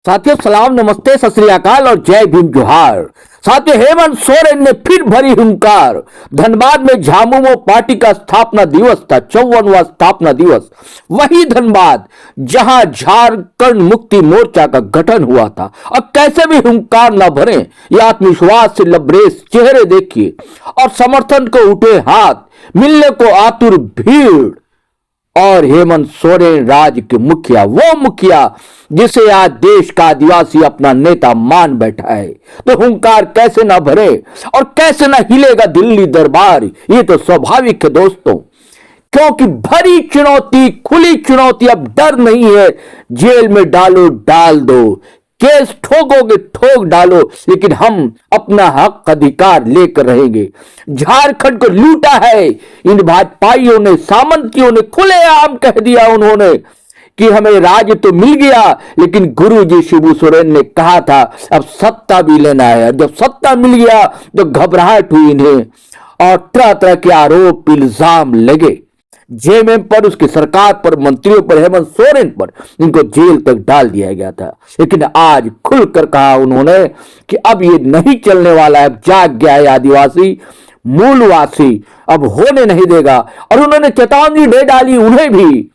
साथियों सलाम, नमस्ते, सत श्री अकाल और जय भीम जोहार। साथियों हेमंत सोरेन ने फिर भरी हुंकार। धनबाद में झामुमो पार्टी का स्थापना दिवस था, 54वां स्थापना दिवस। वही धनबाद जहां झारखंड मुक्ति मोर्चा का गठन हुआ था। अब कैसे भी हुंकार न भरे, ये आत्मविश्वास से लबरेज चेहरे देखिए और समर्थन को उठे हाथ, मिलने को आतुर भीड़। और हेमंत सोरेन राज्य के मुखिया, वो मुखिया जिसे आज देश का आदिवासी अपना नेता मान बैठा है, तो हुंकार कैसे ना भरे और कैसे ना हिलेगा दिल्ली दरबार। ये तो स्वाभाविक है दोस्तों, क्योंकि भरी चुनौती, खुली चुनौती, अब डर नहीं है। जेल में डालो डाल दो, केस ठोकोगे ठोक डालो, लेकिन हम अपना हक अधिकार लेकर रहेंगे। झारखंड को लूटा है इन भाजपाइयों ने, सामंतियों ने, खुलेआम कह दिया उन्होंने कि हमें राज्य तो मिल गया, लेकिन गुरुजी शिबू सोरेन ने कहा था अब सत्ता भी लेना है। जब सत्ता मिल गया तो घबराहट हुई इन्हें और तरह तरह के आरोप इल्जाम लगे। जेएमएम पर, उसकी सरकार पर, मंत्रियों पर, हेमंत सोरेन पर, इनको जेल तक डाल दिया गया था। लेकिन आज खुलकर कहा उन्होंने कि अब ये नहीं चलने वाला है, अब जाग गया है आदिवासी मूलवासी, अब होने नहीं देगा। और उन्होंने चेतावनी दे डाली उन्हें भी,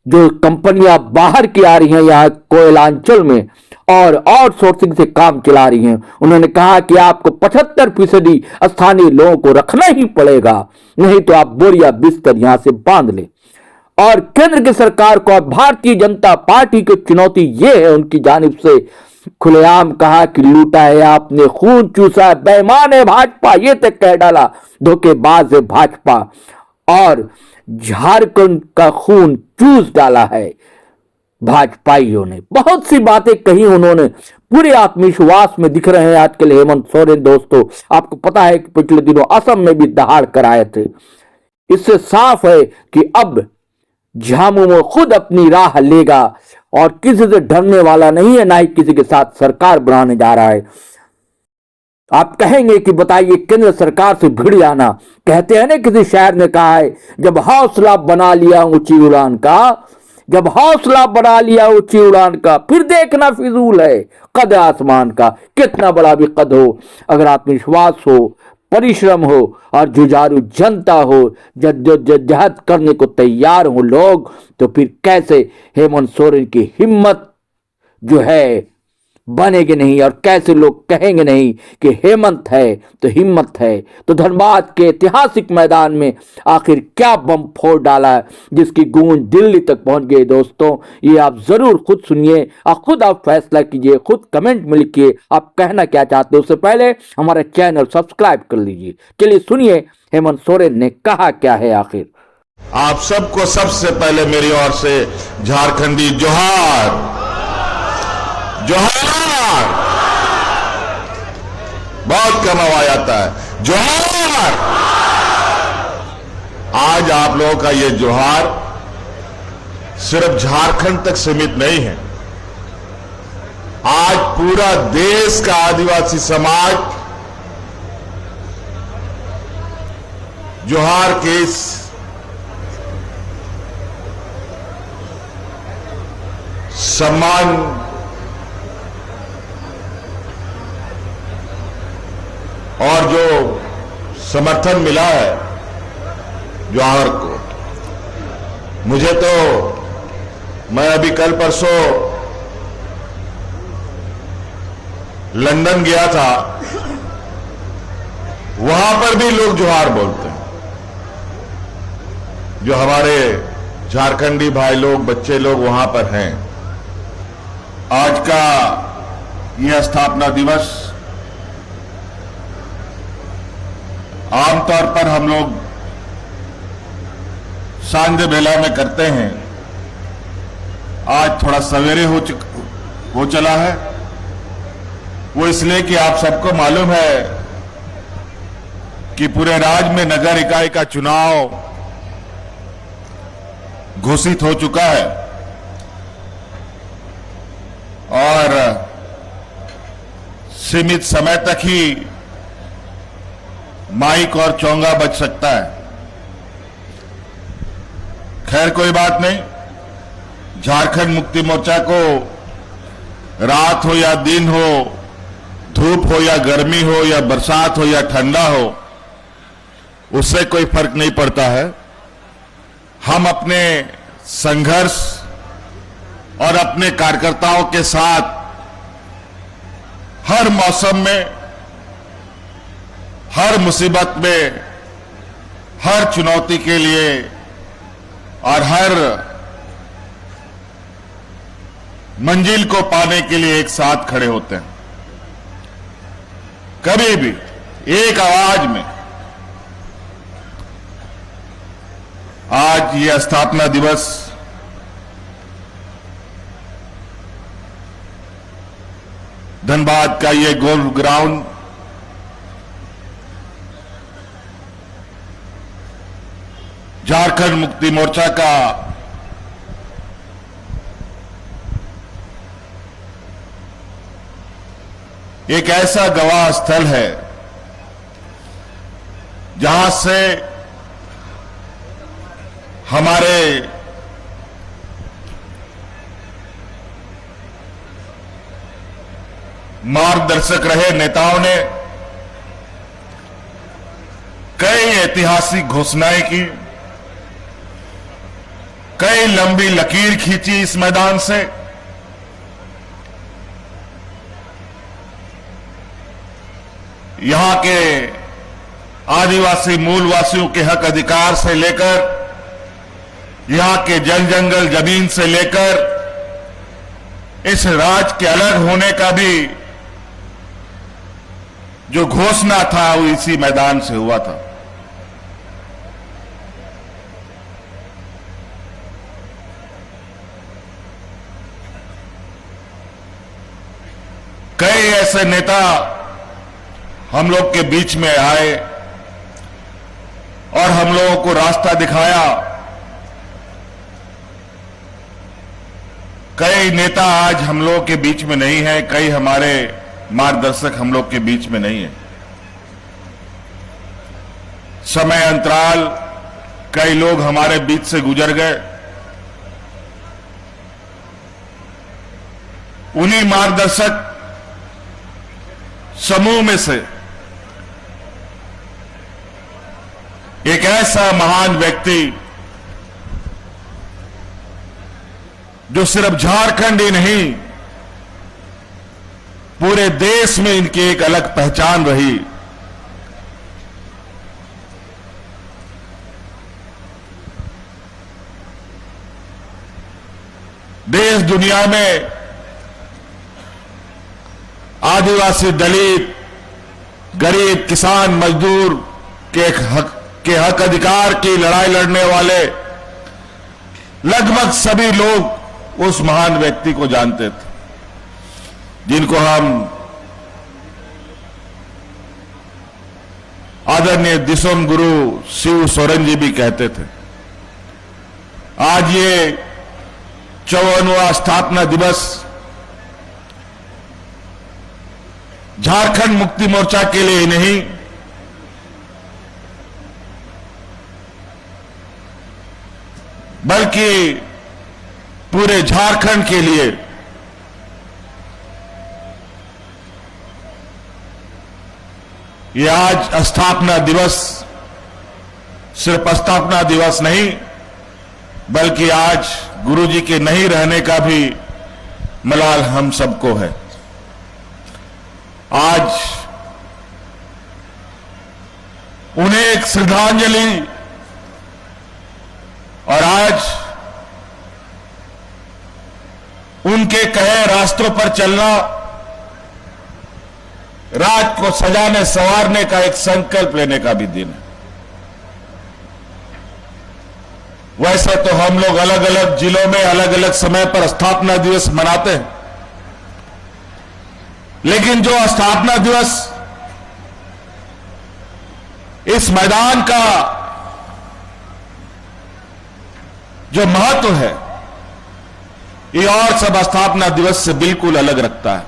जो कंपनियां बाहर की आ रही हैं यहां कोयलांचल में और आउटसोर्सिंग से काम चला रही हैं। उन्होंने कहा कि आपको 75% स्थानीय लोगों को रखना ही पड़ेगा, नहीं तो आप बोरिया बिस्तर यहां से बांध लें। और केंद्र की सरकार को, भारतीय जनता पार्टी की चुनौती यह है उनकी जानिब से, खुलेआम कहा कि लूटा है आपने, खून चूसा है, बेईमान है भाजपा, ये तक कह डाला, धोखेबाज है भाजपा और झारखंड का खून चूस डाला है भाजपाइयों ने। बहुत सी बातें कही उन्होंने, पूरे आत्मविश्वास में दिख रहे हैं आजकल हेमंत सोरेन। दोस्तों आपको पता है कि पिछले दिनों असम में भी दहाड़ कर आए थे। इससे साफ है कि अब झामुमो खुद अपनी राह लेगा और किसी से डरने वाला नहीं है, ना ही किसी के साथ सरकार बनाने जा रहा है। आप कहेंगे कि बताइए केंद्र सरकार से भिड़ जाना, कहते हैं ना, किसी शायर ने कहा है, जब हौसला बना लिया ऊंची उड़ान का, जब हौसला बना लिया ऊंची उड़ान का, फिर देखना फिजूल है कद आसमान का। कितना बड़ा भी कद हो, अगर आत्मविश्वास हो, परिश्रम हो और जुझारू जनता हो, जद्दोजहद करने को तैयार हो लोग, तो फिर कैसे हेमंत सोरेन की हिम्मत जो है बनेगी नहीं, और कैसे लोग कहेंगे नहीं कि हेमंत है तो हिम्मत है। तो धनबाद के ऐतिहासिक मैदान में आखिर क्या बम फोड़ डाला है जिसकी गूंज दिल्ली तक पहुंच गई। दोस्तों ये आप जरूर खुद सुनिए और खुद आप फैसला कीजिए, खुद कमेंट में लिखिए आप कहना क्या चाहते हो। उससे पहले हमारा चैनल सब्सक्राइब कर लीजिए। चलिए सुनिए हेमंत सोरेन ने कहा क्या है आखिर। आप सबको सबसे पहले मेरी ओर से झारखंडी जोहार, जोहार। बहुत कम आवाज आता है, जोहार। आज आप लोगों का ये जोहार सिर्फ झारखंड तक सीमित नहीं है, आज पूरा देश का आदिवासी समाज जोहार के इस सम्मान और जो समर्थन मिला है जोहार को, मुझे तो, मैं अभी कल परसों लंदन गया था, वहां पर भी लोग जोहार बोलते हैं। जो हमारे झारखंडी भाई लोग, बच्चे लोग वहां पर हैं। आज का यह स्थापना दिवस आमतौर पर हम लोग सांझ बेला में करते हैं, आज थोड़ा सवेरे हो चला है। वो इसलिए कि आप सबको मालूम है कि पूरे राज्य में नगर इकाई का चुनाव घोषित हो चुका है और सीमित समय तक ही माइक और चोंगा बज सकता है। खैर कोई बात नहीं, झारखंड मुक्ति मोर्चा को रात हो या दिन हो, धूप हो या गर्मी हो या बरसात हो या ठंडा हो, उससे कोई फर्क नहीं पड़ता है। हम अपने संघर्ष और अपने कार्यकर्ताओं के साथ हर मौसम में, हर मुसीबत में, हर चुनौती के लिए और हर मंजिल को पाने के लिए एक साथ खड़े होते हैं। कभी भी एक आवाज में आज ये स्थापना दिवस धनबाद का ये गोल्फ ग्राउंड झारखंड मुक्ति मोर्चा का एक ऐसा गवाह स्थल है जहां से हमारे मार्गदर्शक रहे नेताओं ने कई ऐतिहासिक घोषणाएं की, कई लंबी लकीर खींची इस मैदान से। यहां के आदिवासी मूलवासियों के हक अधिकार से लेकर, यहां के जल जंगल जमीन से लेकर, इस राज्य के अलग होने का भी जो घोषणा था वो इसी मैदान से हुआ था। कई ऐसे नेता हम लोग के बीच में आए और हम लोगों को रास्ता दिखाया। कई नेता आज हम लोगों के बीच में नहीं है, कई हमारे मार्गदर्शक हम लोग के बीच में नहीं है। समय अंतराल कई लोग हमारे बीच से गुजर गए। उन्हीं मार्गदर्शक समूह में से एक ऐसा महान व्यक्ति जो सिर्फ झारखंड ही नहीं पूरे देश में इनकी एक अलग पहचान रही, देश दुनिया में आदिवासी, दलित, गरीब, किसान, मजदूर के हक अधिकार की लड़ाई लड़ने वाले लगभग सभी लोग उस महान व्यक्ति को जानते थे, जिनको हम आदरणीय दिसोम गुरु शिव सोरेन जी भी कहते थे। आज ये 54वां स्थापना दिवस झारखंड मुक्ति मोर्चा के लिए ही नहीं, बल्कि पूरे झारखंड के लिए ये आज स्थापना दिवस सिर्फ स्थापना दिवस नहीं, बल्कि आज गुरुजी के नहीं रहने का भी मलाल हम सबको है। आज उन्हें एक श्रद्धांजलि और आज उनके कहे रास्तों पर चलना, राज को सजाने संवारने का एक संकल्प लेने का भी दिन है। वैसे तो हम लोग अलग अलग जिलों में अलग अलग समय पर स्थापना दिवस मनाते हैं, लेकिन जो स्थापना दिवस इस मैदान का जो महत्व है, ये और सब स्थापना दिवस से बिल्कुल अलग रखता है,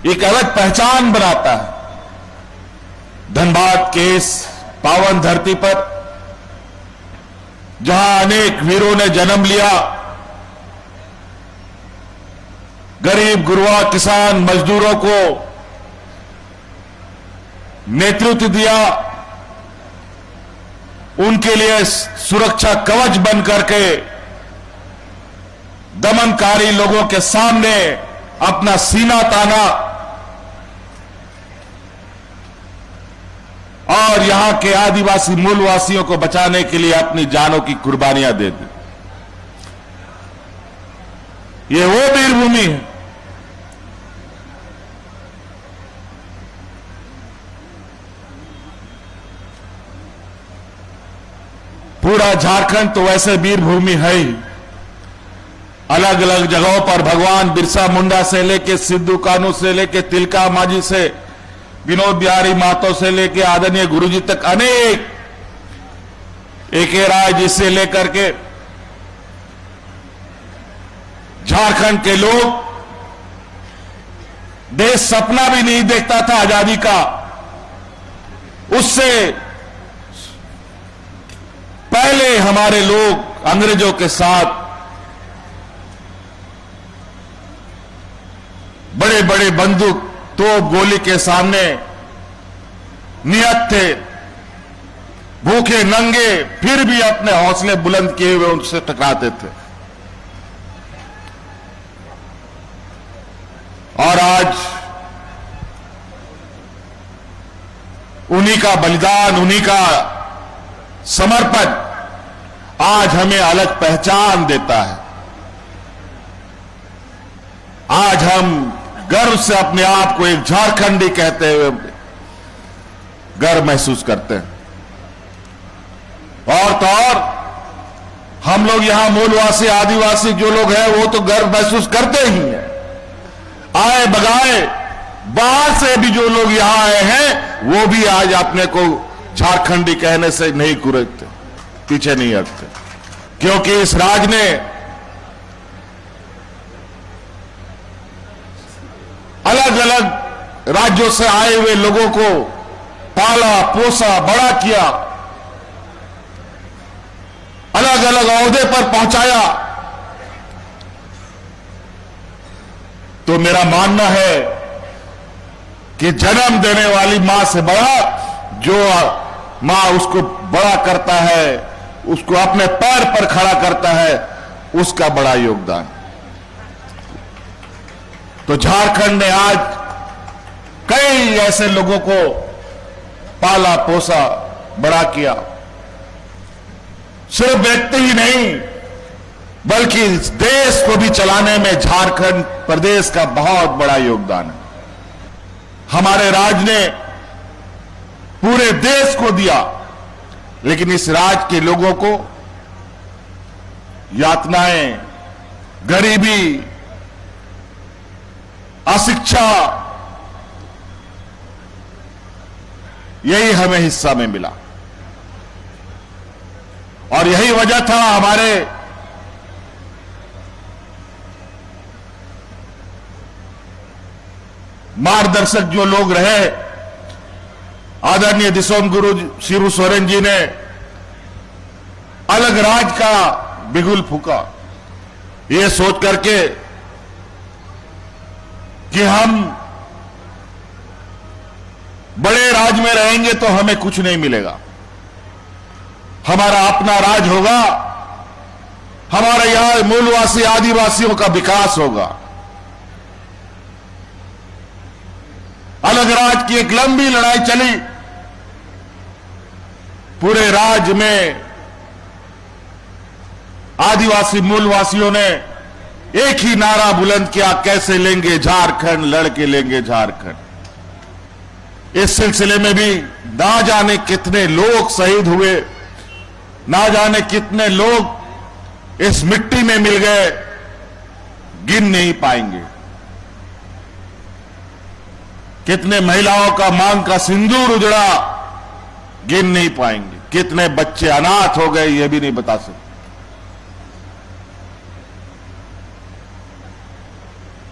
एक अलग पहचान बनाता है। धनबाद के इस पावन धरती पर जहां अनेक वीरों ने जन्म लिया, गरीब गुरबा किसान मजदूरों को नेतृत्व दिया, उनके लिए सुरक्षा कवच बन करके दमनकारी लोगों के सामने अपना सीना ताना और यहां के आदिवासी मूलवासियों को बचाने के लिए अपनी जानों की कुर्बानियां दे दी। ये वो वीरभूमि है। पूरा झारखंड तो वैसे वीरभूमि है ही। अलग अलग जगहों पर भगवान बिरसा मुंडा से लेके सिद्धू कानू से लेके तिलका मांझी से विनोद बिहारी महतो से लेके आदरणीय गुरुजी तक अनेक A.K. राय जी से लेकर के झारखंड के लोग, देश सपना भी नहीं देखता था आजादी का, उससे पहले हमारे लोग अंग्रेजों के साथ बड़े बड़े बंदूक तोप गोली के सामने नियत थे, भूखे नंगे, फिर भी अपने हौसले बुलंद किए हुए उनसे टकराते थे। और आज उन्हीं का बलिदान, उन्हीं का समर्पण आज हमें अलग पहचान देता है। आज हम गर्व से अपने आप को एक झारखंडी कहते हुए गर्व महसूस करते हैं। और तो और हम लोग यहां मूलवासी आदिवासी जो लोग हैं वो तो गर्व महसूस करते ही हैं। आए बगाए बाहर से भी जो लोग यहां आए हैं वो भी आज अपने को झारखंडी कहने से नहीं कुरेदते, पीछे नहीं हटते, क्योंकि इस राज ने अलग अलग राज्यों से आए हुए लोगों को पाला पोसा बड़ा किया, अलग अलग ओहदे पर पहुंचाया। तो मेरा मानना है कि जन्म देने वाली मां से बड़ा जो मां उसको बड़ा करता है, उसको अपने पैर पर खड़ा करता है, उसका बड़ा योगदान। तो झारखंड ने आज कई ऐसे लोगों को पाला पोसा बड़ा किया। सिर्फ व्यक्ति ही नहीं बल्कि इस देश को भी चलाने में झारखंड प्रदेश का बहुत बड़ा योगदान है। हमारे राज ने पूरे देश को दिया, लेकिन इस राज के लोगों को यातनाएं, गरीबी, अशिक्षा, यही हमें हिस्सा में मिला। और यही वजह था हमारे मार्गदर्शक जो लोग रहे, आदरणीय दिसोम गुरु शिबू सोरेन जी ने अलग राज का बिगुल फूका, ये सोच करके कि हम बड़े राज में रहेंगे तो हमें कुछ नहीं मिलेगा, हमारा अपना राज होगा, हमारे यहां मूलवासी आदिवासियों का विकास होगा। अलग राज की एक लंबी लड़ाई चली, पूरे राज्य में आदिवासी मूलवासियों ने एक ही नारा बुलंद किया, कैसे लेंगे झारखंड, लड़के लेंगे झारखंड। इस सिलसिले में भी ना जाने कितने लोग शहीद हुए, ना जाने कितने लोग इस मिट्टी में मिल गए, गिन नहीं पाएंगे। कितने महिलाओं का मांग का सिंदूर उजड़ा, गिन नहीं पाएंगे। कितने बच्चे अनाथ हो गए, यह भी नहीं बता सकते।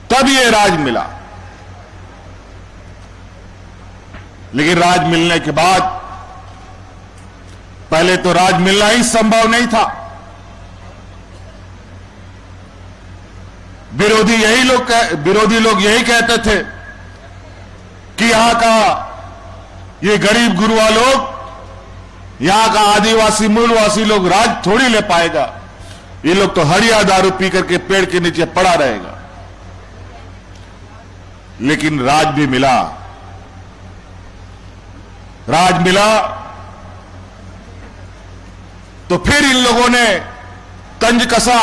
तब ये राज मिला। लेकिन राज मिलने के बाद, पहले तो राज मिलना ही संभव नहीं था। विरोधी लोग यही कहते थे कि यहां का ये गरीब गुरुआ लोग, यहां का आदिवासी मूलवासी लोग राज थोड़ी ले पाएगा, ये लोग तो हड़िया दारू पी करके पेड़ के नीचे पड़ा रहेगा। लेकिन राज भी मिला, राज मिला तो फिर इन लोगों ने तंज कसा,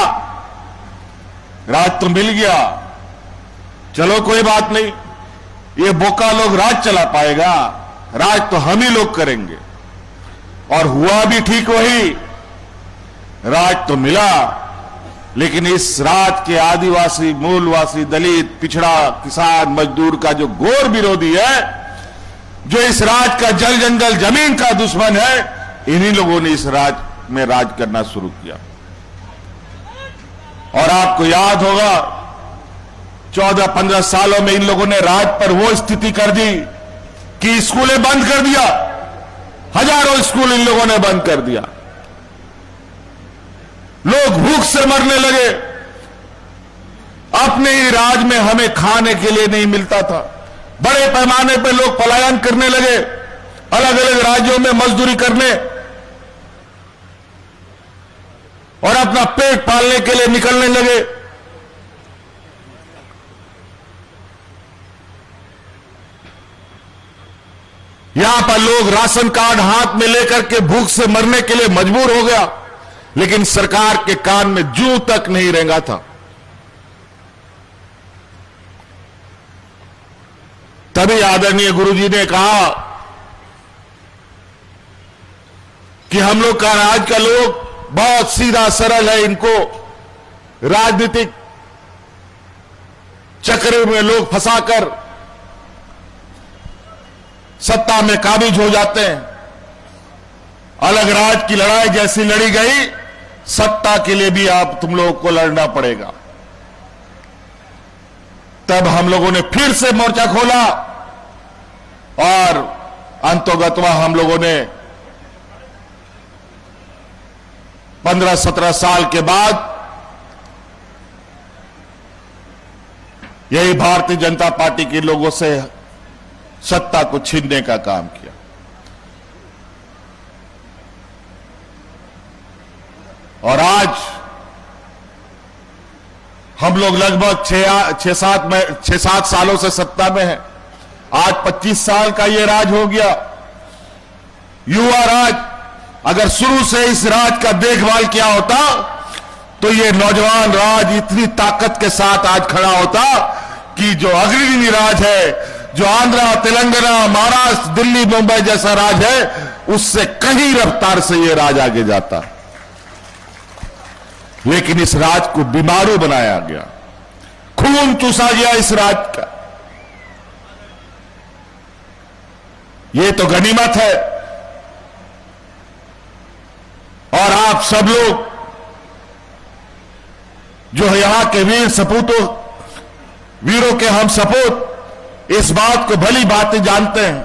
राज तो मिल गया, चलो कोई बात नहीं, ये बोका लोग राज चला पाएगा, राज तो हम ही लोग करेंगे। और हुआ भी ठीक वही, राज तो मिला, लेकिन इस राज के आदिवासी मूलवासी दलित पिछड़ा किसान मजदूर का जो घोर विरोधी है, जो इस राज का जल जंगल जमीन का दुश्मन है, इन्हीं लोगों ने इस राज में राज करना शुरू किया। और आपको याद होगा 14-15 सालों में इन लोगों ने राज पर वो स्थिति कर दी कि स्कूलें बंद कर दिया, हजारों स्कूल इन लोगों ने बंद कर दिया, लोग भूख से मरने लगे, अपने ही राज में हमें खाने के लिए नहीं मिलता था, बड़े पैमाने पर लोग पलायन करने लगे, अलग अलग राज्यों में मजदूरी करने और अपना पेट पालने के लिए निकलने लगे। यहां पर लोग राशन कार्ड हाथ में लेकर के भूख से मरने के लिए मजबूर हो गया, लेकिन सरकार के कान में जूं तक नहीं रेंगा था। तभी आदरणीय गुरुजी ने कहा कि हम लोग का आज का लोग बहुत सीधा सरल है, इनको राजनीतिक चक्र में लोग फंसाकर सत्ता में काबिज हो जाते हैं। अलग राज की लड़ाई जैसी लड़ी गई, सत्ता के लिए भी आप तुम लोगों को लड़ना पड़ेगा। तब हम लोगों ने फिर से मोर्चा खोला और अंतोगत्वा हम लोगों ने 15-17 साल के बाद यही भारतीय जनता पार्टी के लोगों से सत्ता को छीनने का काम किया। और आज हम लोग लगभग 6-7 सालों से सत्ता में हैं। आज 25 साल का ये राज हो गया, युवा राज। अगर शुरू से इस राज का देखभाल किया होता तो ये नौजवान राज इतनी ताकत के साथ आज खड़ा होता कि जो अग्रणी राज है, जो आंध्रा, तेलंगाना, महाराष्ट्र, दिल्ली, मुंबई जैसा राज है, उससे कहीं रफ्तार से ये राज आगे जाता। लेकिन इस राज को बीमारू बनाया गया, खून चूसा गया इस राज का। ये तो गनीमत है। और आप सब लोग जो यहां के वीर सपूतों, वीरों के हम सपूत, इस बात को भली बातें जानते हैं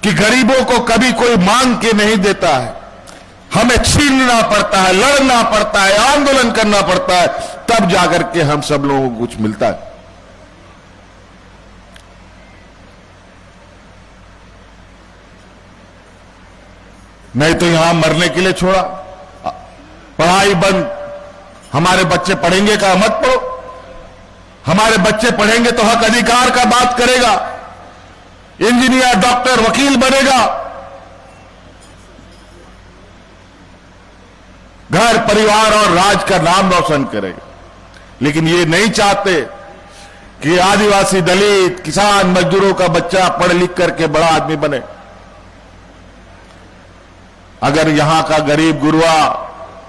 कि गरीबों को कभी कोई मांग के नहीं देता है, हमें छीनना पड़ता है, लड़ना पड़ता है, आंदोलन करना पड़ता है, तब जाकर के हम सब लोगों को कुछ मिलता है। नहीं तो यहां मरने के लिए छोड़ा, पढ़ाई बंद, हमारे बच्चे पढ़ेंगे का मत पढ़ो, हमारे बच्चे पढ़ेंगे तो हक अधिकार का बात करेगा, इंजीनियर, डॉक्टर, वकील बनेगा, घर परिवार और राज का नाम रोशन करेगा। लेकिन ये नहीं चाहते कि आदिवासी, दलित, किसान, मजदूरों का बच्चा पढ़ लिख करके बड़ा आदमी बने। अगर यहां का गरीब गुरुआ,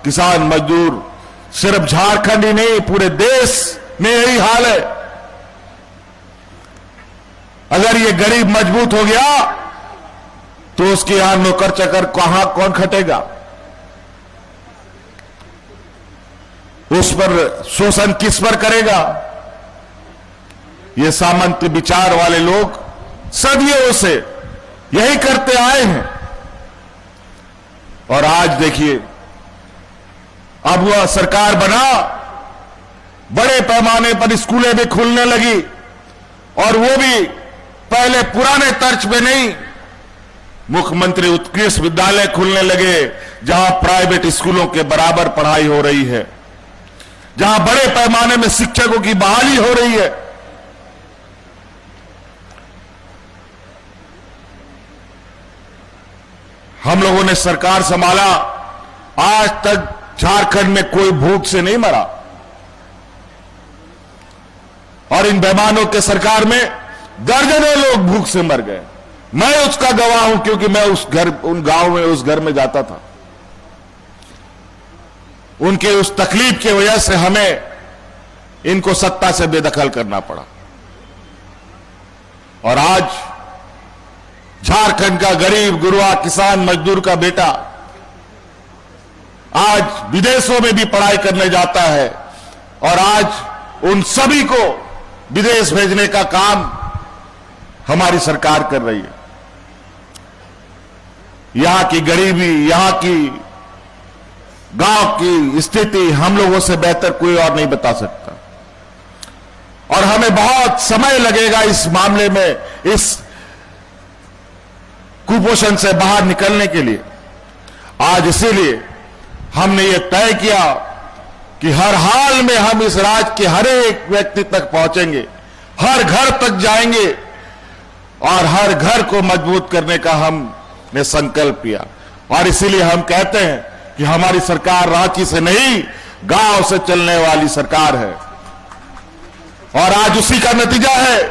किसान, मजदूर, सिर्फ झारखंड ही नहीं पूरे देश में यही हाल है, अगर ये गरीब मजबूत हो गया तो उसके यहां नौकर चाकर कहां कौन खटेगा, उस पर शोषण किस पर करेगा। ये सामंत विचार वाले लोग सदियों से यही करते आए हैं। और आज देखिए, अब वह सरकार बना बड़े पैमाने पर स्कूलें भी खुलने लगी, और वो भी पहले पुराने तर्ज पे नहीं, मुख्यमंत्री उत्कृष्ट विद्यालय खुलने लगे, जहां प्राइवेट स्कूलों के बराबर पढ़ाई हो रही है, जहां बड़े पैमाने में शिक्षकों की बहाली हो रही है। हम लोगों ने सरकार संभाला, आज तक झारखंड में कोई भूख से नहीं मरा, और इन बेईमानों के सरकार में दर्जनों लोग भूख से मर गए। मैं उसका गवाह हूं, क्योंकि मैं उन गांव में, उस घर में जाता था। उनके उस तकलीफ की वजह से हमें इनको सत्ता से बेदखल करना पड़ा, और आज झारखंड का गरीब गुरुआ किसान मजदूर का बेटा आज विदेशों में भी पढ़ाई करने जाता है, और आज उन सभी को विदेश भेजने का काम हमारी सरकार कर रही है। यहां की गरीबी, यहां की गांव की स्थिति हम लोगों से बेहतर कोई और नहीं बता सकता, और हमें बहुत समय लगेगा इस मामले में, इस कुपोषण से बाहर निकलने के लिए। आज इसीलिए हमने ये तय किया कि हर हाल में हम इस राज्य के हर एक व्यक्ति तक पहुंचेंगे, हर घर तक जाएंगे, और हर घर को मजबूत करने का हमने संकल्प किया। और इसीलिए हम कहते हैं कि हमारी सरकार रांची से नहीं, गांव से चलने वाली सरकार है, और आज उसी का नतीजा है।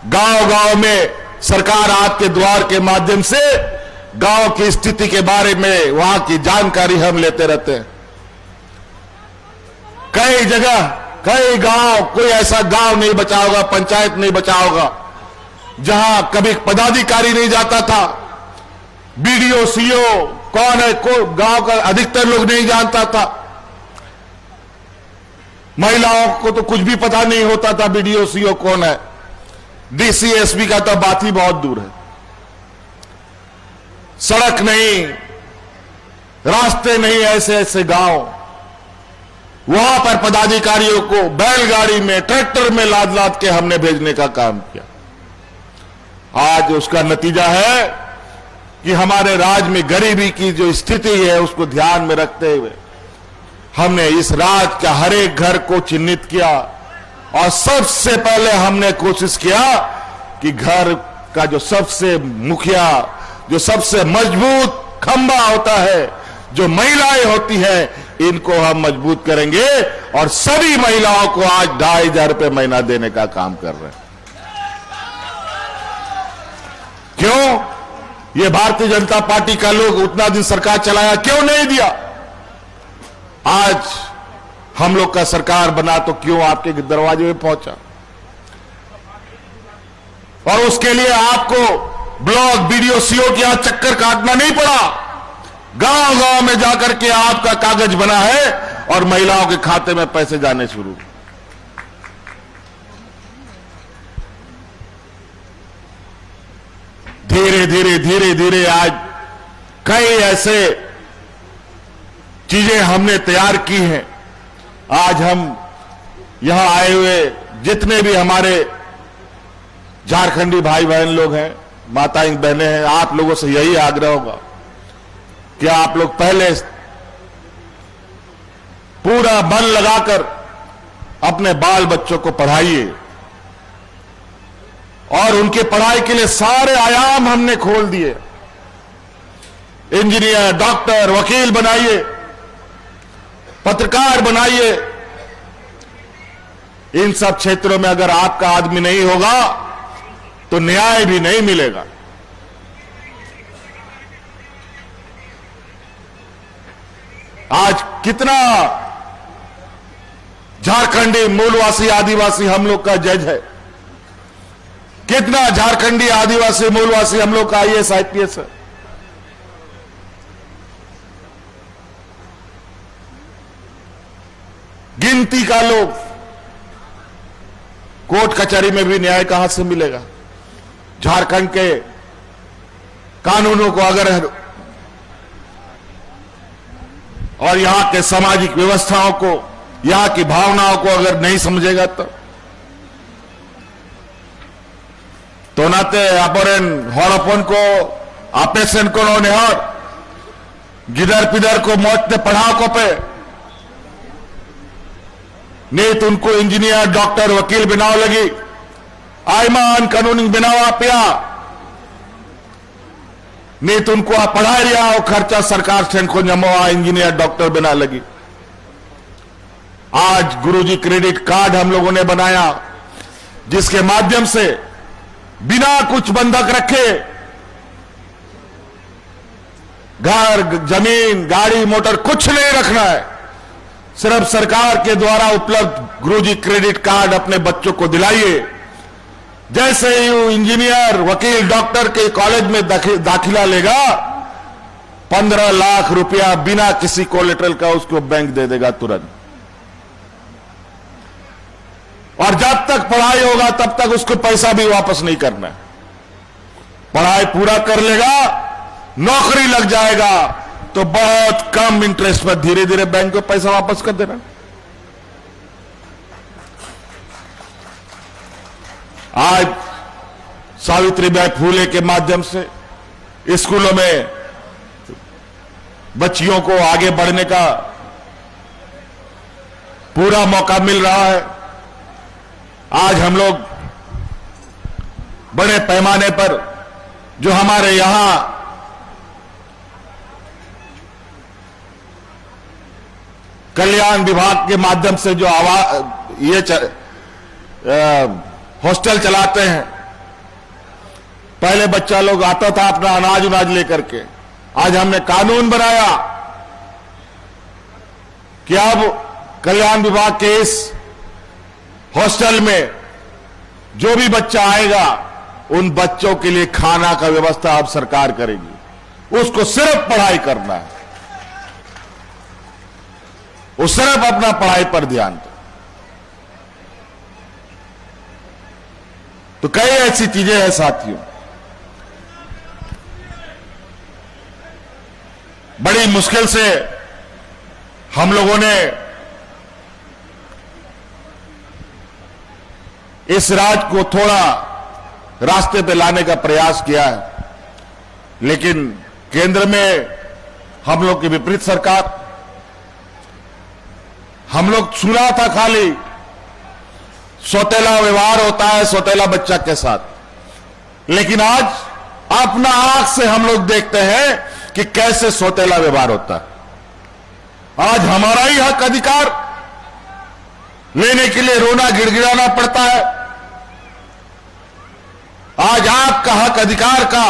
गांव गांव में सरकार आपके द्वार के माध्यम से गांव की स्थिति के बारे में, वहां की जानकारी हम लेते रहते हैं। कई जगह, कई गांव, कोई ऐसा गांव नहीं बचा होगा, पंचायत नहीं बचा होगा, जहां कभी पदाधिकारी नहीं जाता था, बीडीओ सीओ कौन है, गांव का अधिकतर लोग नहीं जानता था। महिलाओं को तो कुछ भी पता नहीं होता था बीडीओ सीओ कौन है, डीसी एसपी का तो बात ही बहुत दूर है। सड़क नहीं, रास्ते नहीं, ऐसे ऐसे गांव, वहां पर पदाधिकारियों को बैलगाड़ी में, ट्रैक्टर में लाद लाद के हमने भेजने का काम किया। आज उसका नतीजा है कि हमारे राज्य में गरीबी की जो स्थिति है उसको ध्यान में रखते हुए हमने इस राज्य का हर एक घर को चिन्हित किया, और सबसे पहले हमने कोशिश किया कि घर का जो सबसे मुखिया, जो सबसे मजबूत खंभा होता है, जो महिलाएं होती हैं, इनको हम मजबूत करेंगे, और सभी महिलाओं को आज 2,500 रुपये महीना देने का काम कर रहे हैं। क्यों? ये भारतीय जनता पार्टी का लोग उतना दिन सरकार चलाया, क्यों नहीं दिया? आज हम लोग का सरकार बना तो क्यों आपके दरवाजे में पहुंचा? और उसके लिए आपको ब्लॉक बीडीओ सीओ के यहां चक्कर काटना नहीं पड़ा। गांव गांव में जाकर के आपका कागज बना है, और महिलाओं के खाते में पैसे जाने शुरू। धीरे धीरे धीरे धीरे आज कई ऐसे चीजें हमने तैयार की हैं। आज हम यहां आए हुए जितने भी हमारे झारखंडी भाई बहन लोग हैं, माताएं बहनें हैं, आप लोगों से यही आग्रह होगा कि आप लोग पहले पूरा मन लगाकर अपने बाल बच्चों को पढ़ाइए, और उनके पढ़ाई के लिए सारे आयाम हमने खोल दिए। इंजीनियर, डॉक्टर, वकील बनाइए, पत्रकार बनाइए। इन सब क्षेत्रों में अगर आपका आदमी नहीं होगा तो न्याय भी नहीं मिलेगा। आज कितना झारखंडी मूलवासी आदिवासी हम लोग का जज है, कितना झारखंडी आदिवासी मूलवासी हम लोग का आईएएस आईपीएस है। गिनती का लोग। कोर्ट कचहरी में भी न्याय कहां से मिलेगा? झारखंड के कानूनों को अगर, और यहां के सामाजिक व्यवस्थाओं को यहां की भावनाओं को अगर नहीं समझेगा तो नाते अपरेन हड़पन को आपेसन को नेहर गिदर पिदर को मौजते पढ़ाओ को पे नीत उनको इंजीनियर डॉक्टर वकील बनाओ लगी आयमान कानूनी बनावा पिया नीत उनको आ पढ़ा रिया और खर्चा सरकार से को जमवा इंजीनियर डॉक्टर बना लगी। आज गुरुजी क्रेडिट कार्ड हम लोगों ने बनाया जिसके माध्यम से बिना कुछ बंधक रखे घर जमीन गाड़ी मोटर कुछ नहीं रखना है, सिर्फ सरकार के द्वारा उपलब्ध गुरुजी क्रेडिट कार्ड अपने बच्चों को दिलाइए। जैसे ही वो इंजीनियर वकील डॉक्टर के कॉलेज में दाखिला लेगा 15 लाख रुपया बिना किसी कोलेटरल का उसको बैंक दे देगा तुरंत, और जब तक पढ़ाई होगा तब तक उसको पैसा भी वापस नहीं करना है। पढ़ाई पूरा कर लेगा नौकरी लग जाएगा तो बहुत कम इंटरेस्ट पर धीरे धीरे बैंक को पैसा वापस कर देना। आज सावित्रीबाई फूले के माध्यम से स्कूलों में बच्चियों को आगे बढ़ने का पूरा मौका मिल रहा है। आज हम लोग बड़े पैमाने पर जो हमारे यहां कल्याण विभाग के माध्यम से जो हॉस्टल चलाते हैं, पहले बच्चा लोग आता था अपना अनाज उनाज लेकर के, आज हमने कानून बनाया कि अब कल्याण विभाग के इस हॉस्टल में जो भी बच्चा आएगा उन बच्चों के लिए खाना का व्यवस्था अब सरकार करेगी। उसको सिर्फ पढ़ाई करना है, वो सिर्फ अपना पढ़ाई पर ध्यान दे। तो कई ऐसी चीजें हैं साथियों, बड़ी मुश्किल से हम लोगों ने इस राज्य को थोड़ा रास्ते पे लाने का प्रयास किया है, लेकिन केंद्र में हम लोग की विपरीत सरकार। हम लोग सुना था खाली सौतेला व्यवहार होता है सौतेला बच्चा के साथ, लेकिन आज अपना आंख से हम लोग देखते हैं कि कैसे सौतेला व्यवहार होता है। आज हमारा ही हक अधिकार लेने के लिए रोना गिड़गिड़ाना पड़ता है। आज आपका हक अधिकार का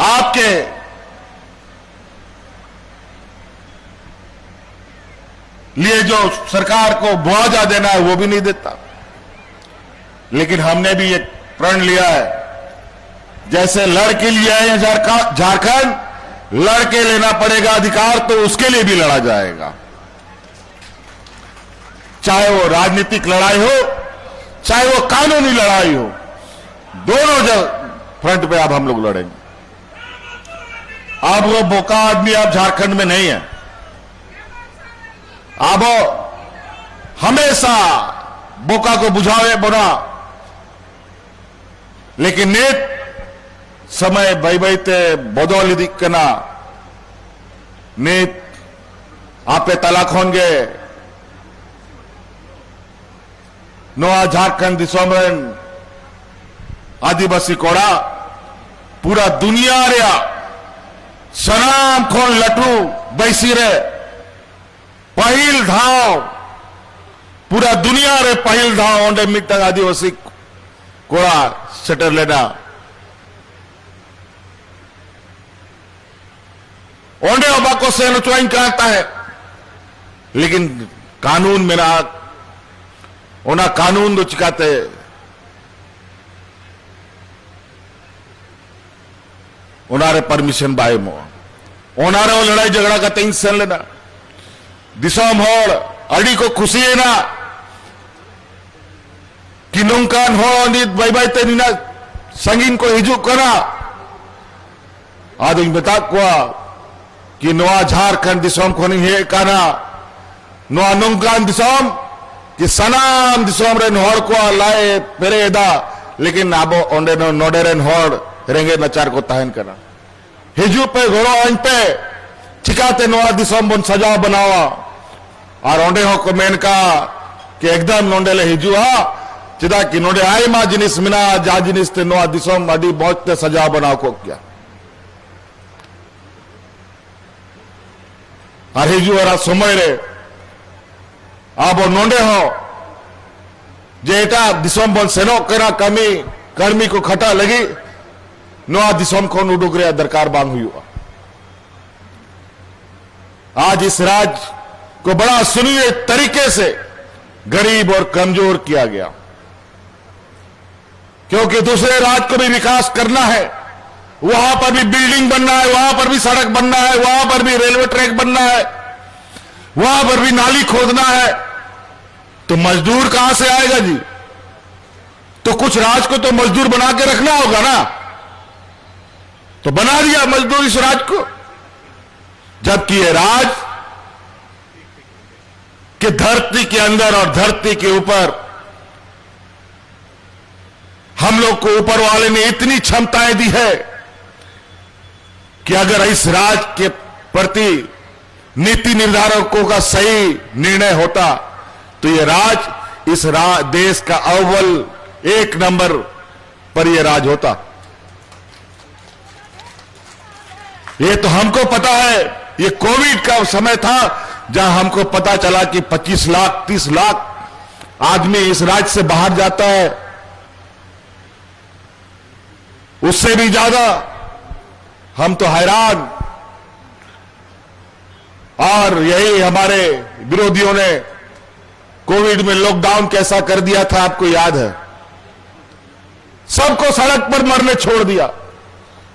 आपके लिए जो सरकार को मुआवजा देना है वो भी नहीं देता। लेकिन हमने भी एक प्रण लिया है, जैसे लड़के लिया है झारखंड, लड़के लेना पड़ेगा अधिकार तो उसके लिए भी लड़ा जाएगा, चाहे वो राजनीतिक लड़ाई हो चाहे वो कानूनी लड़ाई हो, दोनों फ्रंट पे अब हम लोग लड़ेंगे। अब वो बोका आदमी अब झारखंड में नहीं है, अब हमेशा बोका को बुझावे बोना, लेकिन नेत समय बैबैते बदौली दिक्कना नेत आपे तलाक होंगे नोआ झारखंड दिसोमरन आदिवासी कोड़ा पूरा दुनिया रे सनाम खोन लटू बैसी रे पहिल धाव पूरा दुनिया रे पहिल धाव ओंडे मिट्टा आदिवासी कोड़ा सेटर लेना ओंडे ओबा को सेनो ज्वाइन करता है, लेकिन कानून में ना ओना कानून दो चिकाते ओनारे परमिशन बाय मो ओनारे वो लड़ाई झगड़ा का तीन सेन लेना दिसोम होड़ अड़ी को खुशी है ना कि नौकान हो नित बाई बाई तेना संगीन को हिजू करा आदमी बता कुआ कि नोआ झारखंड दिसोम को नहीं है काना noa nungkan disom ki sanam disom ren hor ko lae pereda lekin abo onde no noderen hor renge nachar ko tahen kana hiju pe goro an pe chikate noa disom bon saja banawa ar onde ho ko men ka ke ekdam nondele hiju ha chida ki node ai ma jinis mina ja jinis te noa disom adi bochte saja banaw ko kya ar hiju ara somoy re abo nonde ho je eta disom bon senok kara kami कर्मी को खटा लगी नोआ दिसोम को उडुगरे दरकार बांग हुआ। आज इस राज को बड़ा सुनिए तरीके से गरीब और कमजोर किया गया, क्योंकि दूसरे राज्य को भी विकास करना है, वहां पर भी बिल्डिंग बनना है, वहां पर भी सड़क बनना है, वहां पर भी रेलवे ट्रैक बनना है, वहां पर भी नाली खोदना है, तो मजदूर कहां से आएगा जी? तो कुछ राज को तो मजदूर बना के रखना होगा ना, तो बना दिया मजदूर इस राज को, जबकि ये राज कि धरती के अंदर और धरती के ऊपर हम लोग को ऊपर वाले ने इतनी क्षमताएं दी है कि अगर इस राज के प्रति नीति निर्धारकों का सही निर्णय होता तो ये राज इस देश का अव्वल एक नंबर पर यह राज होता। ये तो हमको पता है, ये कोविड का समय था जहां हमको पता चला कि 25 लाख 30 लाख आदमी इस राज्य से बाहर जाता है, उससे भी ज्यादा हम तो हैरान। और यही हमारे विरोधियों ने कोविड में लॉकडाउन कैसा कर दिया था आपको याद है, सबको सड़क पर मरने छोड़ दिया,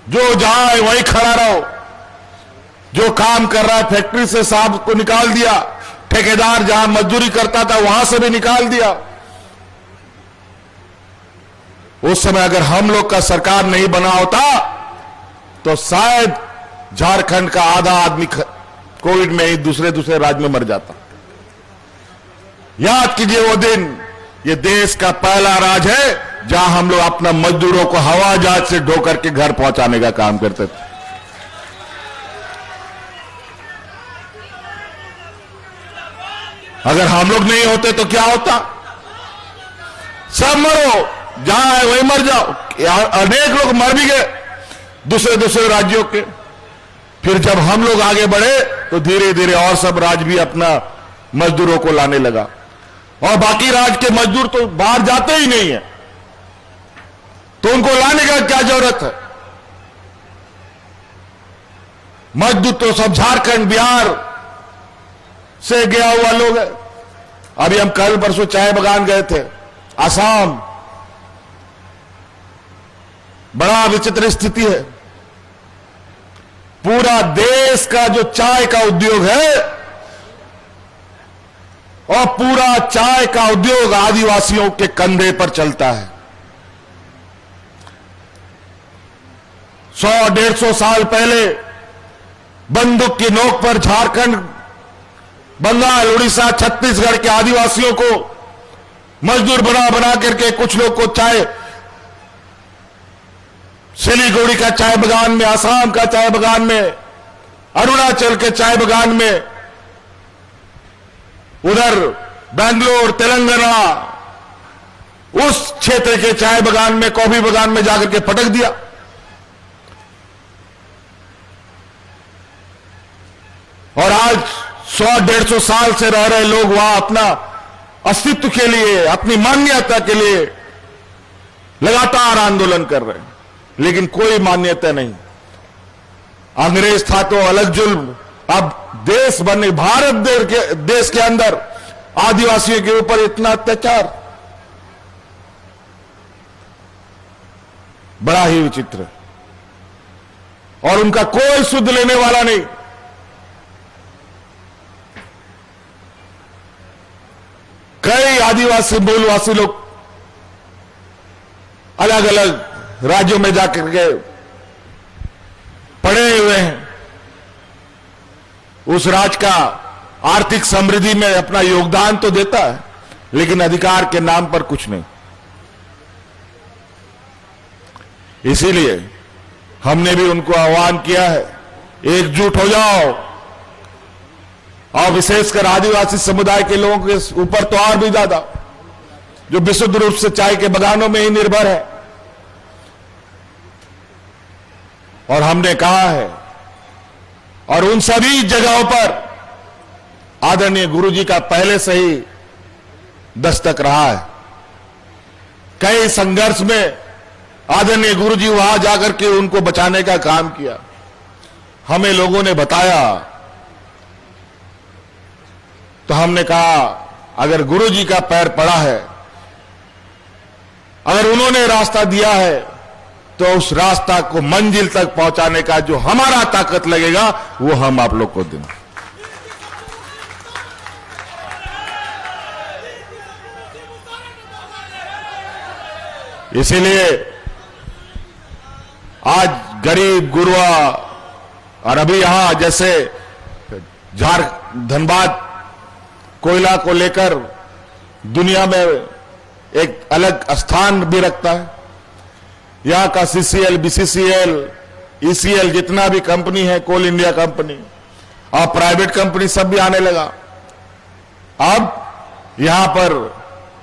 जो जहां है वहीं खड़ा रहो, जो काम कर रहा है फैक्ट्री से साहब को निकाल दिया, ठेकेदार जहां मजदूरी करता था वहां से भी निकाल दिया। उस समय अगर हम लोग का सरकार नहीं बना होता तो शायद झारखंड का आधा आदमी कोविड में ही दूसरे राज्य में मर जाता। याद कीजिए वो दिन, ये देश का पहला राज्य है जहां हम लोग अपना मजदूरों को हवाई जहाज से ढो करके घर पहुंचाने का काम करते थे। अगर हम लोग नहीं होते तो क्या होता? सब मरो, जहां है वहीं मर जाओ। अनेक लोग मर भी गए दूसरे राज्यों के। फिर जब हम लोग आगे बढ़े तो धीरे धीरे और सब राज्य भी अपना मजदूरों को लाने लगा, और बाकी राज्य के मजदूर तो बाहर जाते ही नहीं है, तो उनको लाने का क्या जरूरत है? मजदूर तो सब झारखंड बिहार से गया हुआ लोग है। अभी हम कल परसों चाय बगान गए थे, आसाम, बड़ा विचित्र स्थिति है। पूरा देश का जो चाय का उद्योग है, और पूरा चाय का उद्योग आदिवासियों के कंधे पर चलता है। 100-150 साल पहले बंदूक की नोक पर झारखंड, बंगाल, उड़ीसा, छत्तीसगढ़ के आदिवासियों को मजदूर बना करके कुछ लोग को चाय, सिलीगुड़ी का चाय बगान में, आसाम का चाय बगान में, अरुणाचल के चाय बगान में, उधर बेंगलोर, तेलंगाना, उस क्षेत्र के चाय बगान में, कॉफी बगान में जाकर के पटक दिया। और आज 100-150 साल से रह रहे लोग वहां अपना अस्तित्व के लिए, अपनी मान्यता के लिए लगातार आंदोलन कर रहे हैं, लेकिन कोई मान्यता नहीं। अंग्रेज था तो अलग जुल्म, अब देश बने, भारत देश के अंदर आदिवासियों के ऊपर इतना अत्याचार, बड़ा ही विचित्र। और उनका कोई सुध लेने वाला नहीं। कई आदिवासी मूलवासी लोग अलग अलग राज्यों में जाकर के पड़े हुए हैं। उस राज्य का आर्थिक समृद्धि में अपना योगदान तो देता है, लेकिन अधिकार के नाम पर कुछ नहीं। इसीलिए हमने भी उनको आह्वान किया है, एकजुट हो जाओ। और विशेषकर आदिवासी समुदाय के लोगों के ऊपर तो और भी ज्यादा, जो विशुद्ध रूप से चाय के बागानों में ही निर्भर है। और हमने कहा है, और उन सभी जगहों पर आदरणीय गुरुजी का पहले से ही दस्तक रहा है। कई संघर्ष में आदरणीय गुरुजी वहां जाकर के उनको बचाने का काम किया। हमें लोगों ने बताया तो हमने कहा, अगर गुरुजी का पैर पड़ा है, अगर उन्होंने रास्ता दिया है, तो उस रास्ता को मंजिल तक पहुंचाने का जो हमारा ताकत लगेगा वो हम आप लोग को देंगे। इसीलिए आज गरीब गुरुआ और अभी यहां जैसे धनबाद कोयला को लेकर दुनिया में एक अलग स्थान भी रखता है। यहां का सीसीएल, बीसीसीएल, ईसीएल जितना भी कंपनी है, कोल इंडिया कंपनी और प्राइवेट कंपनी सब भी आने लगा। अब यहां पर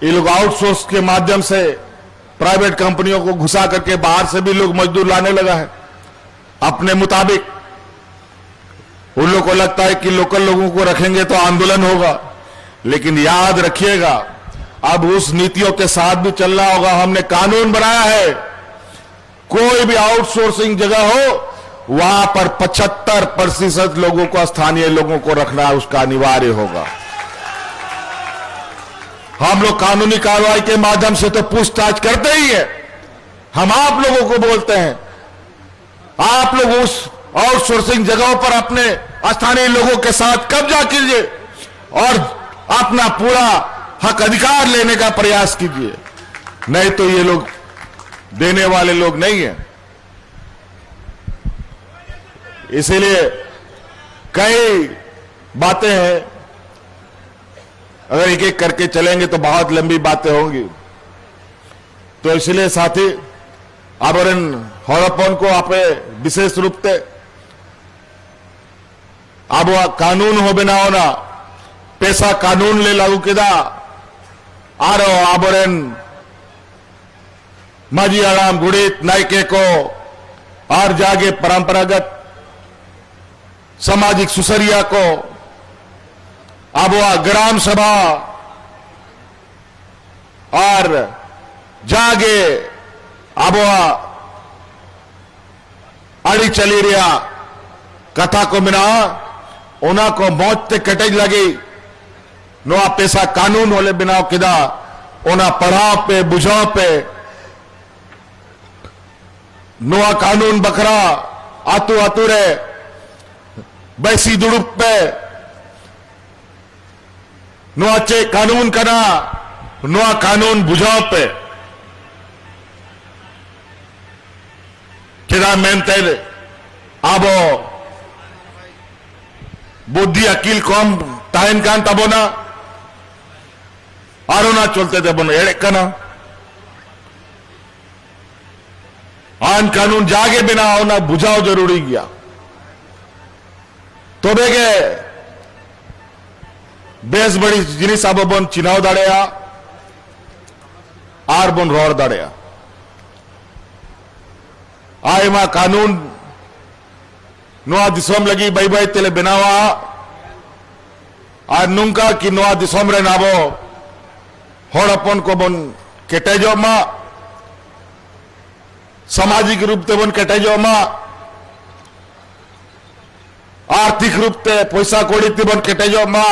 ये लोग आउटसोर्स के माध्यम से प्राइवेट कंपनियों को घुसा करके बाहर से भी लोग मजदूर लाने लगा है अपने मुताबिक। उन लोगों को लगता है कि लोकल लोगों को रखेंगे तो आंदोलन होगा, लेकिन याद रखिएगा अब उस नीतियों के साथ भी चलना होगा। हमने कानून बनाया है, कोई भी आउटसोर्सिंग जगह हो वहां पर 75% लोगों को, स्थानीय लोगों को रखना उसका अनिवार्य होगा। हम लोग कानूनी कार्रवाई के माध्यम से तो पूछताछ करते ही है। हम आप लोगों को बोलते हैं, आप लोग उस आउटसोर्सिंग जगहों पर अपने स्थानीय लोगों के साथ कब्जा कीजिए और अपना पूरा हक अधिकार लेने का प्रयास कीजिए, नहीं तो ये लोग देने वाले लोग नहीं है। इसीलिए कई बातें हैं, अगर एक एक करके चलेंगे तो बहुत लंबी बातें होंगी। तो इसलिए साथी आवरण हड़पन को आप विशेष रूप से अब कानून हो बिना होना पैसा कानून ले लागू किया आरो आवरण माजी आराम गुड़ित नायके को और जागे परंपरागत सामाजिक सुसरिया को आबुआ ग्राम सभा और जागे आबुआ अड़ी चली रिया कथा को मिना उना को मौत ते कटेज लगी नुआ पैसा कानून होले बिना किदा उना पढ़ाओ पे बुझाओ पे नुआ कानून बखरा आतू आतुरे बैसी दुड़ुप पे नुआ चे कानून कना नुआ कानून बुझाओ पे किदा मेनते आबो बुद्धि अकील कम ताइन कान तबोना आरोना चलते थे बनो एड़े कना आन कानून जागे बिना होना बुझाओ जरूरी गया तो बेगे बेस बड़ी जिनिस अब बन चिनाव दाड़ेया आर बन रोड़ दाड़ेया आए मा कानून नुआ दिसोम लगी बाई बाई तेले बनावा आर नुंका की नुआ दिसोम रे नाबो होड़पन को बन केटेजो मा सामाजिक रूप से बन केटेजो मा आर्थिक रूप से पैसा कोड़ी ते बन केटेजो मा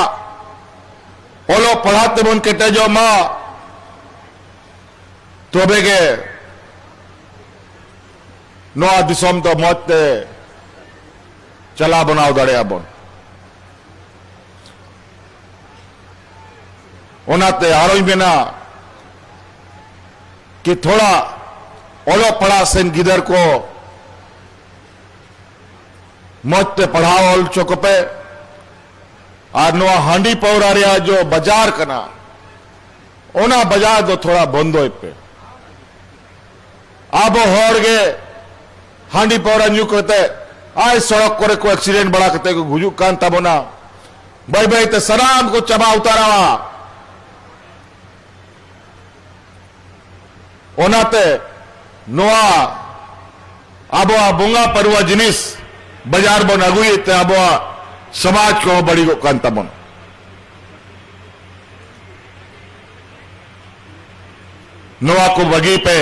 ओलो पढ़ाते बन केटेजो मा तो बेगे नुआ दिसोम तो मौत चला बनाओ दड़े बन ओनाते आरोई बिना कि थोड़ा ओलो पढ़ा सेन गिदर को मौत पढ़ाओ ओल चौक पे आ नुआ हांडी पौरा रहा जो बाजार कना ओना बाजार दो थोड़ा बंदो पे अब होड़ गए हांडी पौरा न्यू करते आज सड़क करे को एक्सीडेंट बड़ा करते को गुजू कान तब ना भाई भाई ते सराम को चबा उतारा ओनाते नोआ आबो बुंगा परुआ जिनिस बाजार बन अगुई ते आबो समाज को बड़ी को कान तब नोआ को बगी पे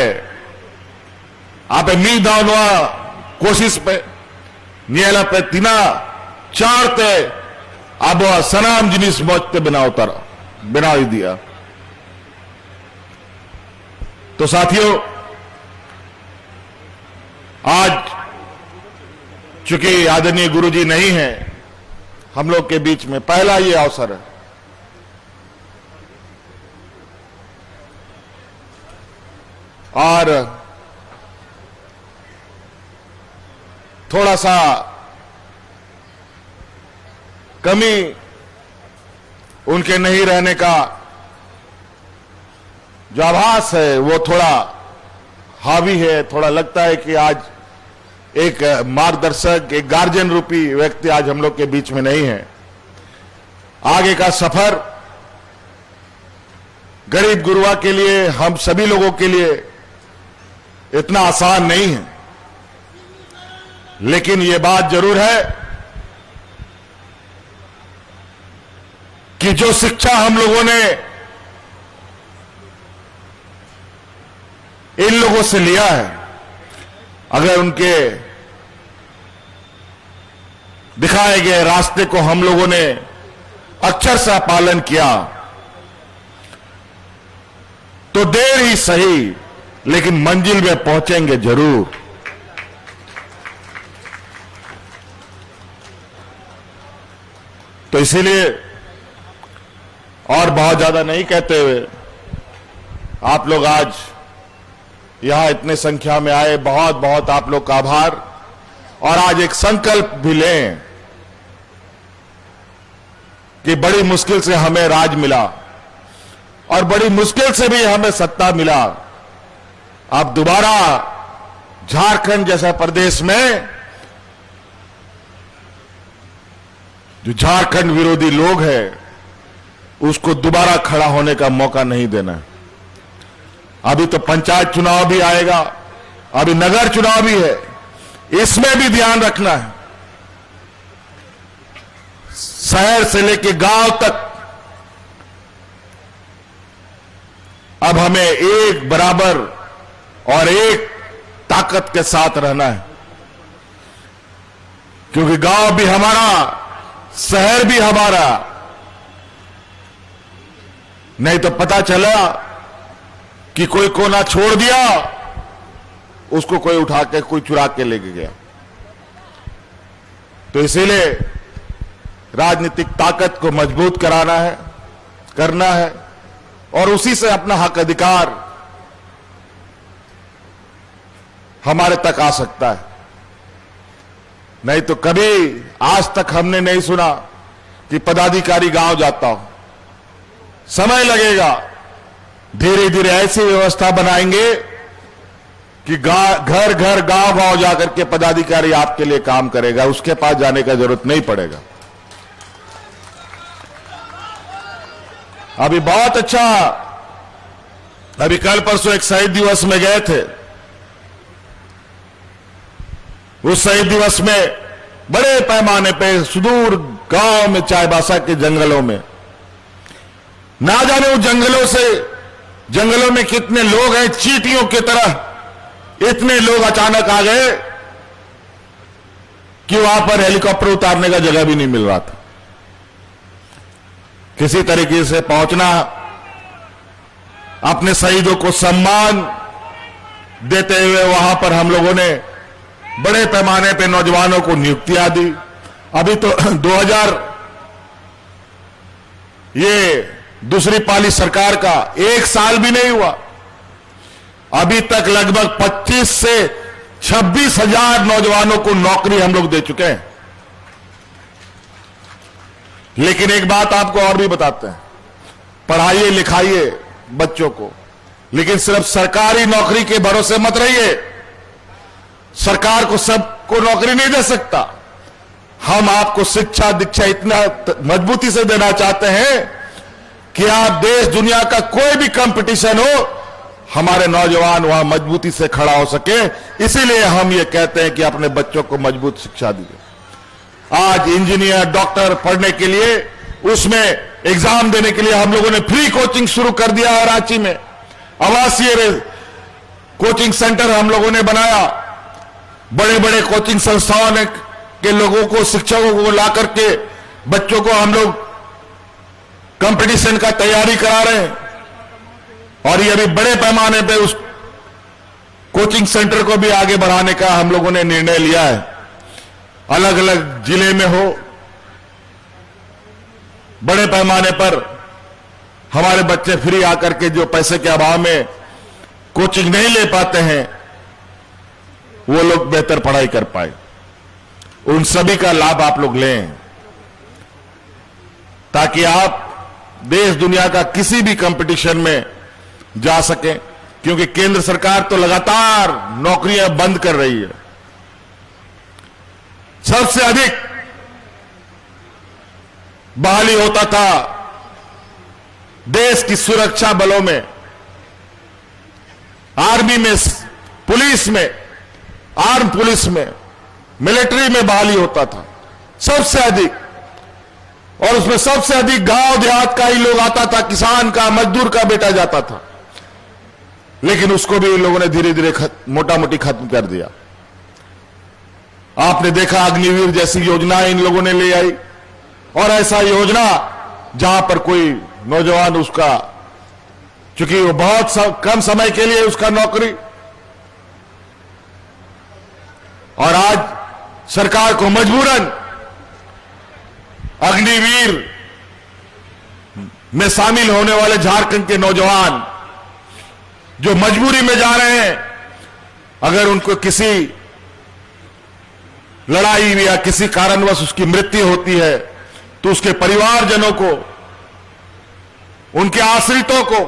आपे मी दाव नोआ कोशिश पे नियला पे तीना चारते अब सनाम जिनिस मौजते बना ही दिया। तो साथियों आज चूंकि आदरणीय गुरुजी नहीं है हम लोग के बीच में, पहला ये अवसर है और थोड़ा सा कमी उनके नहीं रहने का जो आभास है वो थोड़ा हावी है। थोड़ा लगता है कि आज एक मार्गदर्शक, एक गार्जियन रूपी व्यक्ति आज हम लोग के बीच में नहीं है। आगे का सफर गरीब गुरुआ के लिए, हम सभी लोगों के लिए इतना आसान नहीं है, लेकिन ये बात जरूर है कि जो शिक्षा हम लोगों ने इन लोगों से लिया है, अगर उनके दिखाए गए रास्ते को हम लोगों ने अक्षरशः पालन किया तो देर ही सही लेकिन मंजिल में पहुंचेंगे जरूर। तो इसीलिए और बहुत ज्यादा नहीं कहते हुए आप लोग आज यहां इतने संख्या में आए, बहुत बहुत आप लोग का आभार। और आज एक संकल्प भी लें कि बड़ी मुश्किल से हमें राज मिला और बड़ी मुश्किल से भी हमें सत्ता मिला। अब दोबारा झारखंड जैसा प्रदेश में जो झारखंड विरोधी लोग हैं उसको दोबारा खड़ा होने का मौका नहीं देना। अभी तो पंचायत चुनाव भी आएगा, अभी नगर चुनाव भी है, इसमें भी ध्यान रखना है। शहर से लेकर गांव तक अब हमें एक बराबर और एक ताकत के साथ रहना है, क्योंकि गांव भी हमारा, शहर भी हमारा। नहीं तो पता चला कि कोई कोना छोड़ दिया, उसको कोई उठा के कोई चुरा के लेके गया। तो इसीलिए राजनीतिक ताकत को मजबूत कराना है, करना है और उसी से अपना हक अधिकार हमारे तक आ सकता है। नहीं तो कभी आज तक हमने नहीं सुना कि पदाधिकारी गांव जाता हो। समय लगेगा, धीरे धीरे ऐसी व्यवस्था बनाएंगे कि घर घर गांव गांव जाकर के पदाधिकारी आपके लिए काम करेगा, उसके पास जाने का जरूरत नहीं पड़ेगा। अभी बहुत अच्छा, अभी कल परसों एक शहीद दिवस में गए थे। उस शहीद दिवस में बड़े पैमाने पे सुदूर गांव में, चाईबासा के जंगलों में, ना जाने उस जंगलों में कितने लोग हैं, चींटियों की तरह इतने लोग अचानक आ गए कि वहां पर हेलीकॉप्टर उतारने का जगह भी नहीं मिल रहा था। किसी तरीके से पहुंचना, अपने शहीदों को सम्मान देते हुए वहां पर हम लोगों ने बड़े पैमाने पे नौजवानों को नियुक्तियां दी। अभी तो 2000 ये दूसरी पाली सरकार का 1 साल भी नहीं हुआ, अभी तक लगभग 25 से 26 हजार नौजवानों को नौकरी हम लोग दे चुके हैं। लेकिन एक बात आपको और भी बताते हैं, पढ़ाइए लिखाइए बच्चों को, लेकिन सिर्फ सरकारी नौकरी के भरोसे मत रहिए। सरकार को सबको नौकरी नहीं दे सकता। हम आपको शिक्षा दीक्षा इतना मजबूती से देना चाहते हैं कि आप देश दुनिया का कोई भी कंपटीशन हो, हमारे नौजवान वहां मजबूती से खड़ा हो सके। इसीलिए हम ये कहते हैं कि अपने बच्चों को मजबूत शिक्षा दीजिए। आज इंजीनियर डॉक्टर पढ़ने के लिए, उसमें एग्जाम देने के लिए हम लोगों ने फ्री कोचिंग शुरू कर दिया है। रांची में आवासीय कोचिंग सेंटर हम लोगों ने बनाया। बड़े बड़े कोचिंग संस्थाओं ने के लोगों को, शिक्षकों को ला करके बच्चों को हम लोग कंपटीशन का तैयारी करा रहे हैं। और ये अभी बड़े पैमाने पे उस कोचिंग सेंटर को भी आगे बढ़ाने का हम लोगों ने निर्णय लिया है। अलग अलग जिले में हो, बड़े पैमाने पर हमारे बच्चे फ्री आकर के जो पैसे के अभाव में कोचिंग नहीं ले पाते हैं, वो लोग बेहतर पढ़ाई कर पाए। उन सभी का लाभ आप लोग लें, ताकि आप देश दुनिया का किसी भी कंपटीशन में जा सकें। क्योंकि केंद्र सरकार तो लगातार नौकरियां बंद कर रही है। सबसे अधिक बहाली होता था देश की सुरक्षा बलों में, आर्मी में, पुलिस में, आर्म पुलिस में, मिलिट्री में बहाली होता था सबसे अधिक। और उसमें सबसे अधिक गांव देहात का ही लोग आता था, किसान का, मजदूर का बेटा जाता था। लेकिन उसको भी इन लोगों ने धीरे धीरे मोटा मोटी खत्म कर दिया। आपने देखा अग्निवीर जैसी योजना इन लोगों ने ले आई, और ऐसा योजना जहां पर कोई नौजवान उसका, चूंकि वो बहुत कम समय के लिए उसका नौकरी, और आज सरकार को मजबूरन अग्निवीर में शामिल होने वाले झारखंड के नौजवान जो मजबूरी में जा रहे हैं, अगर उनको किसी लड़ाई या किसी कारणवश उसकी मृत्यु होती है, तो उसके परिवारजनों को, उनके आश्रितों को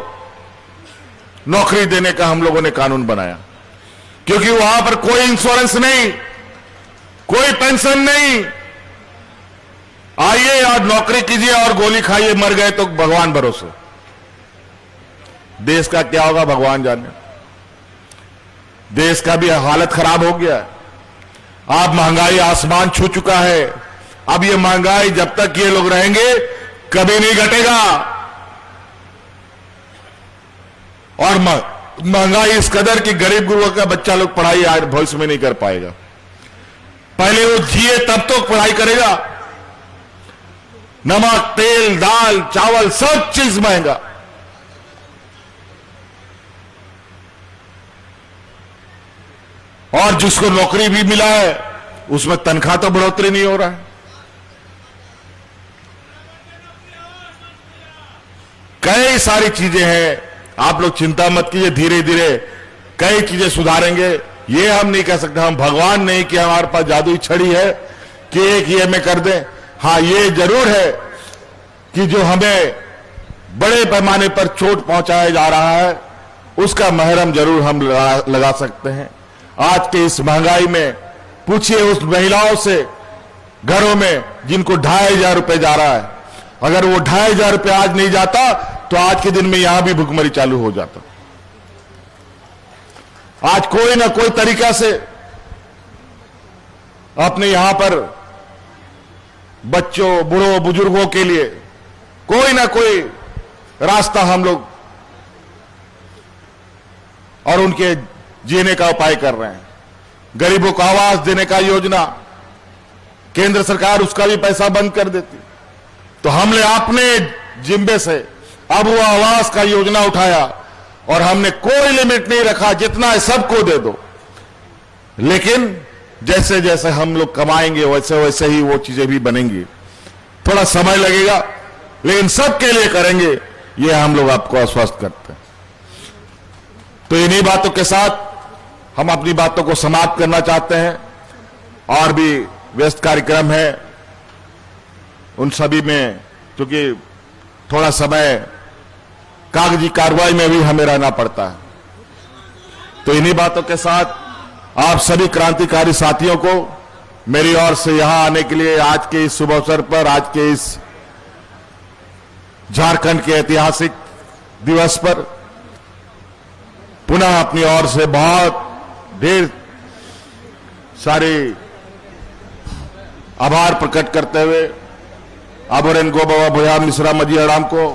नौकरी देने का हम लोगों ने कानून बनाया। क्योंकि वहां पर कोई इंश्योरेंस नहीं, कोई पेंशन नहीं। आइए और नौकरी कीजिए और गोली खाइए, मर गए तो भगवान भरोसे। देश का क्या होगा भगवान जाने। देश का भी हालत खराब हो गया है। अब महंगाई आसमान छू चुका है। अब ये महंगाई जब तक ये लोग रहेंगे कभी नहीं घटेगा। और महंगाई इस कदर कि गरीब गुरुओं का बच्चा लोग पढ़ाई आज भविष्य में नहीं कर पाएगा। पहले वो जिए तब तो पढ़ाई करेगा। नमक, तेल, दाल, चावल सब चीज महंगा। और जिसको नौकरी भी मिला है उसमें तनख्वाह तो बढ़ोतरी नहीं हो रहा है। कई सारी चीजें हैं, आप लोग चिंता मत कीजिए, धीरे धीरे कई चीजें सुधारेंगे। ये हम नहीं कह सकते, हम भगवान नहीं कि हमारे पास जादुई छड़ी है कि एक ये में कर दें। हां, ये जरूर है कि जो हमें बड़े पैमाने पर चोट पहुंचाया जा रहा है उसका महरम जरूर हम लगा सकते हैं। आज के इस महंगाई में पूछिए उस महिलाओं से घरों में जिनको 2500 रुपए जा रहा है। अगर वो 2500 रुपए आज नहीं जाता तो आज के दिन में यहां भी भुखमरी चालू हो जाता। आज कोई ना कोई तरीका से अपने यहां पर बच्चों, बूढ़ों, बुजुर्गों के लिए कोई ना कोई रास्ता हम लोग और उनके जीने का उपाय कर रहे हैं। गरीबों को आवास देने का योजना, केंद्र सरकार उसका भी पैसा बंद कर देती, तो हमने अपने जिम्मे से अब वो आवास का योजना उठाया और हमने कोई लिमिट नहीं रखा, जितना है सबको दे दो। लेकिन जैसे जैसे हम लोग कमाएंगे वैसे वैसे ही वो चीजें भी बनेंगी। थोड़ा समय लगेगा लेकिन सबके लिए करेंगे, ये हम लोग आपको आश्वस्त करते हैं। तो इन्हीं बातों के साथ हम अपनी बातों को समाप्त करना चाहते हैं। और भी व्यस्त कार्यक्रम है, उन सभी में, क्योंकि थोड़ा समय कागजी कार्रवाई में भी हमें रहना पड़ता है। तो इन्हीं बातों के साथ आप सभी क्रांतिकारी साथियों को मेरी ओर से यहां आने के लिए आज के इस शुभ अवसर पर, आज के इस झारखंड के ऐतिहासिक दिवस पर पुनः अपनी ओर से बहुत ढेर सारे आभार प्रकट करते हुए आबोरेन गो बाबा भुया मिश्रा मजी अड़ाम को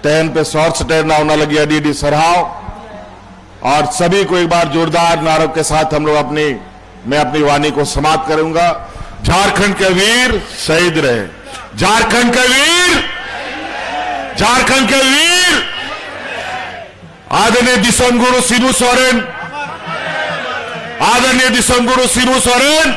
तहन पे सौर सटेर ना होना लगी अडी सराव और सभी को एक बार जोरदार नारों के साथ हम लोग मैं अपनी वाणी को समाप्त करूंगा। झारखंड के वीर शहीद रहे, झारखंड के वीर, झारखंड के वीर आदरणीय दिसंगुरु शिबू सोरेन, आदरणीय दिसंगुरु शिबू सोरेन